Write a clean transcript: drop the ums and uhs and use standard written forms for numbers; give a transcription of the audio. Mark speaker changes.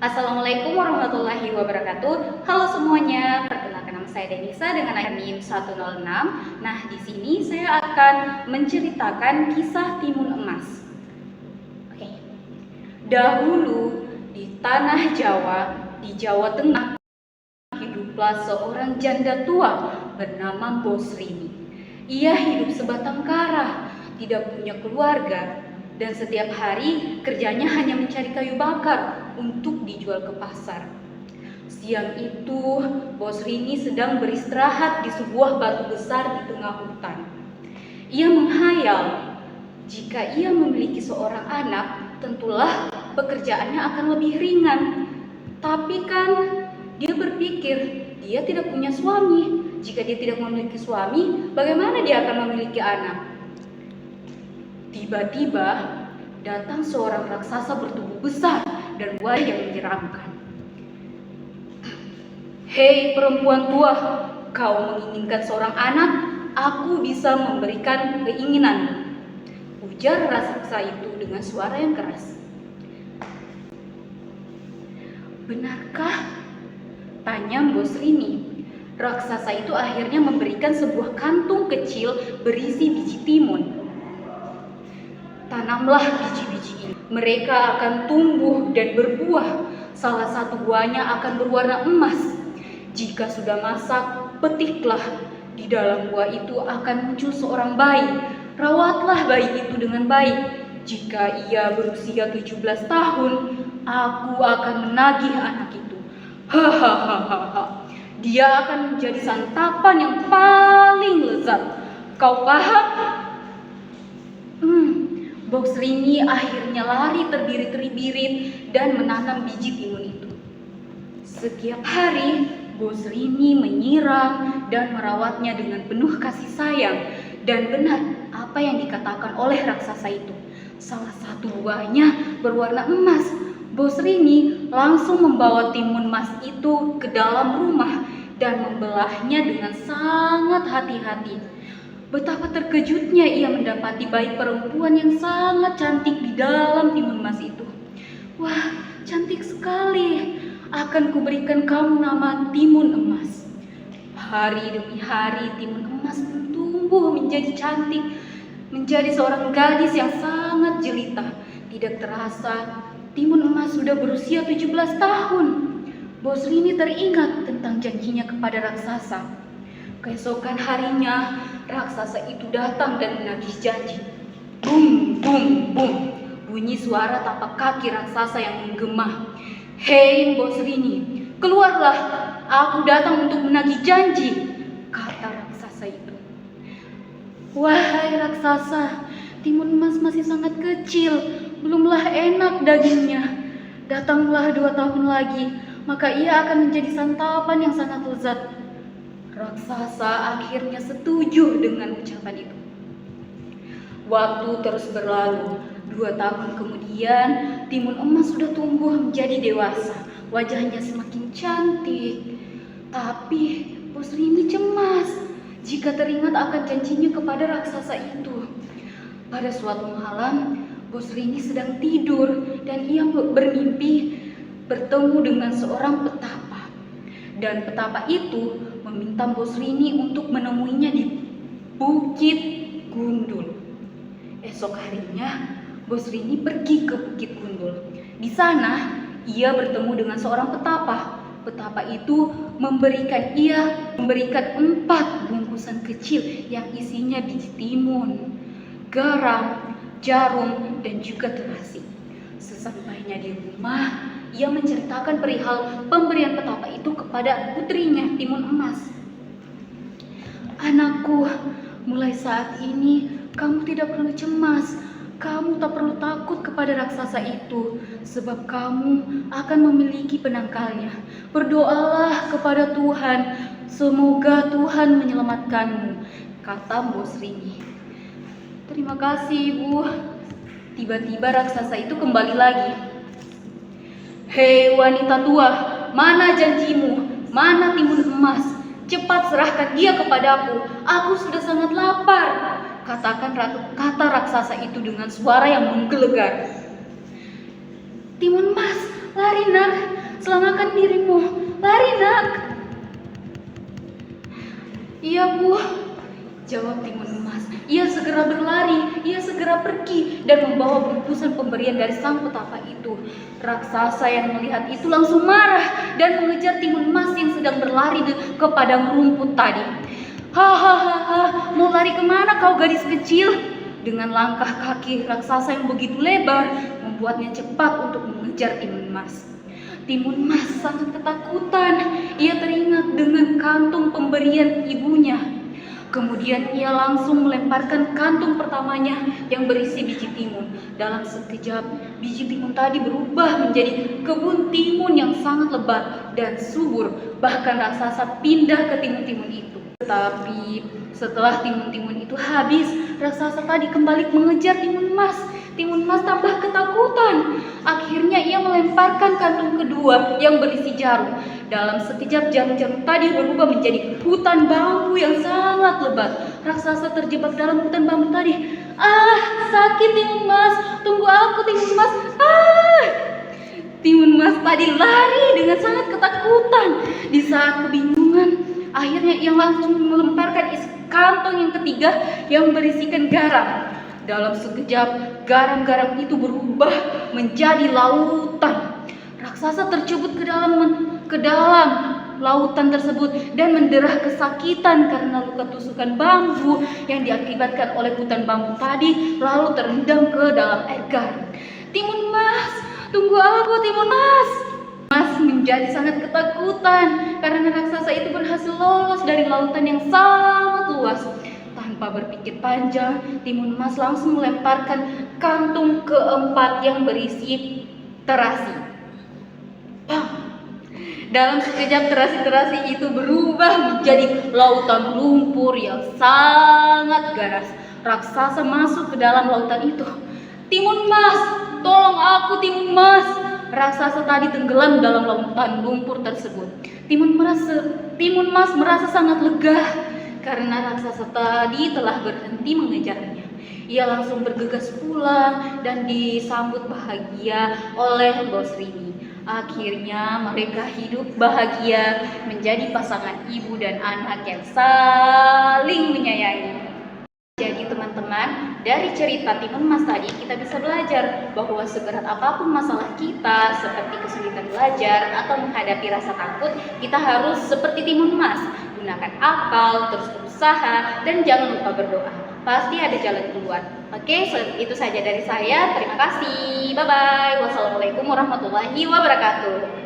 Speaker 1: Assalamualaikum warahmatullahi wabarakatuh. Halo semuanya, perkenalkan nama saya Denisa dengan NIM 106. Nah, di sini saya akan menceritakan kisah Timun Emas. Oke. Dahulu di tanah Jawa, di Jawa Tengah, hiduplah seorang janda tua bernama Bosrini. Ia hidup sebatang kara, tidak punya keluarga, dan setiap hari kerjanya hanya mencari kayu bakar untuk dijual ke pasar. Siang itu, Bosrini sedang beristirahat di sebuah batu besar di tengah hutan. Ia menghayal, jika ia memiliki seorang anak, tentulah pekerjaannya akan lebih ringan. Tapi kan, dia berpikir, dia tidak punya suami. Jika dia tidak memiliki suami, bagaimana dia akan memiliki anak? Tiba-tiba datang seorang raksasa bertubuh besar dan wajah yang menyeramkan. Hei perempuan tua, kau menginginkan seorang anak, aku bisa memberikan keinginanmu, ujar raksasa itu dengan suara yang keras. Benarkah? Tanya Bosrini. Raksasa itu akhirnya memberikan sebuah kantung kecil berisi biji timun. Tanamlah biji-biji ini. Mereka akan tumbuh dan berbuah. Salah satu buahnya akan berwarna emas. Jika sudah masak, petiklah. Di dalam buah itu akan muncul seorang bayi. Rawatlah bayi itu dengan baik. Jika ia berusia 17 tahun, aku akan menagih anak itu. Hahaha. Dia akan menjadi santapan yang paling lezat. Kau paham? Bosrini akhirnya lari terbirit-birit dan menanam biji timun itu. Setiap hari, Bosrini menyiram dan merawatnya dengan penuh kasih sayang. Dan benar apa yang dikatakan oleh raksasa itu. Salah satu buahnya berwarna emas. Bosrini langsung membawa timun emas itu ke dalam rumah dan membelahnya dengan sangat hati-hati. Betapa terkejutnya ia mendapati bayi perempuan yang sangat cantik di dalam timun emas itu. Wah, cantik sekali. Akan kuberikan kamu nama Timun Emas. Hari demi hari timun emas tumbuh menjadi cantik, menjadi seorang gadis yang sangat jelita. Tidak terasa, timun emas sudah berusia 17 tahun. Bosrini teringat tentang janjinya kepada raksasa. Keesokan harinya, raksasa itu datang dan menagih janji. Bum, bum, bum. Bunyi suara tapak kaki raksasa yang menggema. Hei Bosrini, keluarlah. Aku datang untuk menagih janji, kata raksasa itu. Wahai raksasa, timun emas masih sangat kecil. Belumlah enak dagingnya. Datanglah 2 tahun lagi, maka ia akan menjadi santapan yang sangat lezat. Raksasa akhirnya setuju dengan ucapan itu. Waktu terus berlalu. 2 tahun kemudian, timun emas sudah tumbuh menjadi dewasa. Wajahnya semakin cantik. Tapi Bosrini cemas jika teringat akan janjinya kepada raksasa itu. Pada suatu malam, Bosrini sedang tidur dan ia bermimpi bertemu dengan seorang petapa. Dan petapa itu meminta Bosrini untuk menemuinya di Bukit Gundul. Esok harinya, Bosrini pergi ke Bukit Gundul. Di sana, ia bertemu dengan seorang petapa. Petapa itu memberikan 4 bungkusan kecil yang isinya biji timun, garam, jarum, dan juga terasi. Sesampainya di rumah, ia menceritakan perihal pemberian petapa itu kepada putrinya, Timun Emas. Anakku, mulai saat ini kamu tidak perlu cemas. Kamu tak perlu takut kepada raksasa itu, sebab kamu akan memiliki penangkalnya. Berdoalah kepada Tuhan, semoga Tuhan menyelamatkanmu, kata Bosrini. Terima kasih, Ibu. Tiba-tiba raksasa itu kembali lagi. Hei wanita tua, mana janjimu? Mana timun emas? Cepat serahkan dia kepadaku. Aku sudah sangat lapar, kata raksasa itu dengan suara yang menggelegar. Timun emas, lari nak, selamatkan dirimu. Lari, nak. Iya, Bu, jawab Timun Emas. Ia segera berlari, ia segera pergi dan membawa bungkusan pemberian dari sang petapa itu. Raksasa yang melihat itu langsung marah dan mengejar Timun Emas yang sedang berlari ke padang rumput tadi. Hahaha, mau lari kemana kau gadis kecil? Dengan langkah kaki raksasa yang begitu lebar membuatnya cepat untuk mengejar Timun Emas. Timun Emas sangat ketakutan. Ia teringat dengan kantung pemberian ibunya. Kemudian ia langsung melemparkan kantung pertamanya yang berisi biji timun. Dalam sekejap, biji timun tadi berubah menjadi kebun timun yang sangat lebat dan subur. Bahkan raksasa pindah ke timun-timun itu. Tetapi setelah timun-timun itu habis, raksasa tadi kembali mengejar Timun Emas. Timun Emas tambah ketakutan. Akhirnya ia melemparkan kantung kedua yang berisi jarum. Dalam sekejap jarum-jarum tadi berubah menjadi hutan bambu yang sangat lebat. Raksasa terjebak dalam hutan bambu tadi. Ah, sakit Timun Emas. Tunggu aku Timun Emas. Ah! Timun Emas tadi lari dengan sangat ketakutan. Di saat kebingungan, akhirnya ia langsung melemparkan isi kantong yang ketiga yang berisikan garam. Dalam sekejap, garam-garam itu berubah menjadi lautan. Raksasa tercebur ke dalam lautan tersebut dan menderah kesakitan karena luka tusukan bambu yang diakibatkan oleh hutan bambu tadi lalu terendam ke dalam air garam. Timun Emas, tunggu aku Timun Emas. Mas menjadi sangat ketakutan karena raksasa itu berhasil lolos dari lautan yang sangat luas. Tanpa berpikir panjang, Timun Emas langsung melemparkan kantung keempat yang berisi terasi. Dalam sekejap terasi-terasi itu berubah menjadi lautan lumpur yang sangat ganas. Raksasa masuk ke dalam lautan itu. Timun Emas, tolong aku Timun Emas. Raksasa tadi tenggelam dalam lautan lumpur tersebut. Timun Emas merasa sangat lega karena raksasa tadi telah berhenti mengejarnya. Ia langsung bergegas pulang dan disambut bahagia oleh Bos Rini. Akhirnya mereka hidup bahagia menjadi pasangan ibu dan anak yang saling menyayangi. Jadi teman-teman, dari cerita Timun Emas tadi kita bisa belajar bahwa seberat apapun masalah kita, seperti kesulitan belajar atau menghadapi rasa takut, kita harus seperti Timun Emas, gunakan akal, terus berusaha, dan jangan lupa berdoa. Pasti ada jalan keluar. Oke, itu saja dari saya. Terima kasih. Bye-bye. Wassalamualaikum warahmatullahi wabarakatuh.